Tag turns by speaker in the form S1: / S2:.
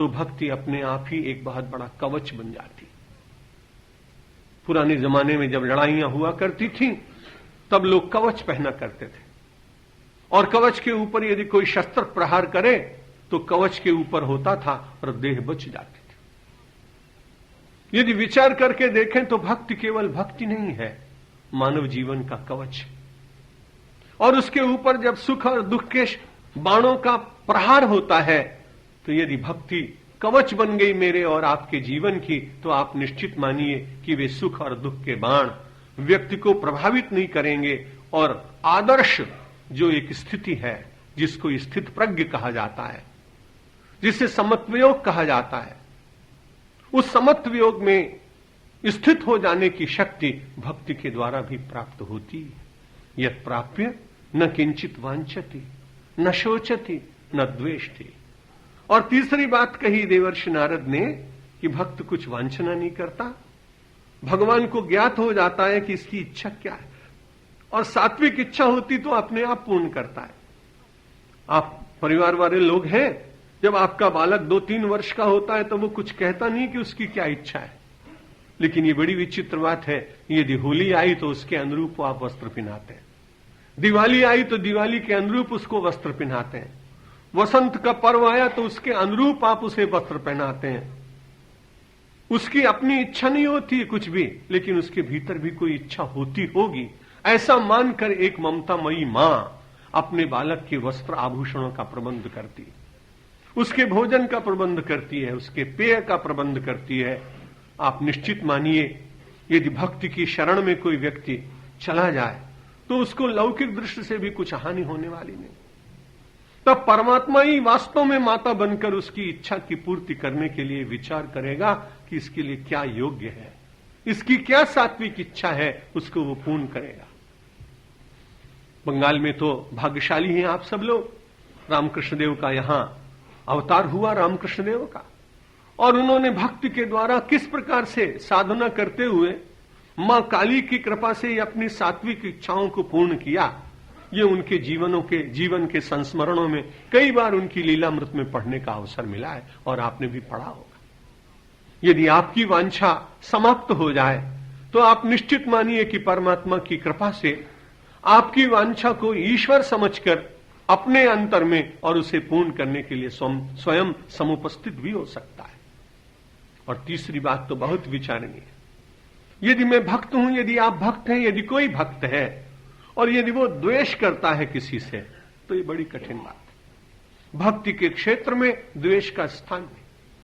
S1: तो भक्ति अपने आप ही एक बहुत बड़ा कवच बन जाती। पुराने जमाने में जब लड़ाइयां हुआ करती थीं, तब लोग कवच पहना करते थे, और कवच के ऊपर यदि कोई शस्त्र प्रहार करे तो कवच के ऊपर होता था और देह बच जाती थी। यदि विचार करके देखें तो भक्ति केवल भक्ति नहीं है, मानव जीवन का कवच। और उसके ऊपर जब सुख और दुख के बाणों का प्रहार होता है, तो यदि भक्ति कवच बन गई मेरे और आपके जीवन की, तो आप निश्चित मानिए कि वे सुख और दुख के बाण व्यक्ति को प्रभावित नहीं करेंगे। और आदर्श जो एक स्थिति है, जिसको स्थित प्रज्ञ कहा जाता है, जिसे समत्वयोग कहा जाता है, उस समत्वयोग में स्थित हो जाने की शक्ति भक्ति के द्वारा भी प्राप्त होती है। यत् प्राप्य न किंचित वांछति न शोचति न द्वेष्टि। और तीसरी बात कही देवर्षि नारद ने कि भक्त कुछ वांछना नहीं करता, भगवान को ज्ञात हो जाता है कि इसकी इच्छा क्या है, और सात्विक इच्छा होती तो अपने आप पूर्ण करता है। आप परिवार वाले लोग हैं, जब आपका बालक 2-3 वर्ष का होता है तो वो कुछ कहता नहीं कि उसकी क्या इच्छा है, लेकिन ये बड़ी विचित्र बात है, यदि होली आई तो उसके अनुरूप आप वस्त्र पहनाते हैं, दिवाली आई तो दिवाली के अनुरूप उसको वस्त्र पहनाते हैं, वसंत का पर्व आया तो उसके अनुरूप आप उसे वस्त्र पहनाते हैं। उसकी अपनी इच्छा नहीं होती कुछ भी, लेकिन उसके भीतर भी कोई इच्छा होती होगी, ऐसा मानकर एक ममतामयी मां अपने बालक के वस्त्र आभूषणों का प्रबंध करती है, उसके भोजन का प्रबंध करती है, उसके पेय का प्रबंध करती है। आप निश्चित मानिए, यदि भक्ति की शरण में कोई व्यक्ति चला जाए तो उसको लौकिक दृष्टि से भी कुछ हानि होने वाली नहीं। तब परमात्मा ही वास्तव में माता बनकर उसकी इच्छा की पूर्ति करने के लिए विचार करेगा कि इसके लिए क्या योग्य है, इसकी क्या सात्विक इच्छा है, उसको वो पूर्ण करेगा। बंगाल में तो भाग्यशाली हैं आप सब लोग, रामकृष्ण देव का यहां अवतार हुआ, रामकृष्ण देव का, और उन्होंने भक्ति के द्वारा किस प्रकार से साधना करते हुए मां काली की कृपा से अपनी सात्विक इच्छाओं को पूर्ण किया, ये उनके जीवन के संस्मरणों में कई बार उनकी लीलामृत में पढ़ने का अवसर मिला है, और आपने भी पढ़ा होगा। यदि आपकी वांछा समाप्त हो जाए तो आप निश्चित मानिए कि परमात्मा की कृपा से आपकी वांछा को ईश्वर समझकर अपने अंतर में और उसे पूर्ण करने के लिए स्वयं समुपस्थित भी हो सकता है। और तीसरी बात तो बहुत विचारणीय है, यदि मैं भक्त हूं, यदि आप भक्त हैं, यदि कोई भक्त है और यदि वो द्वेष करता है किसी से, तो ये बड़ी कठिन बात है। भक्ति के क्षेत्र में द्वेष का स्थान नहीं।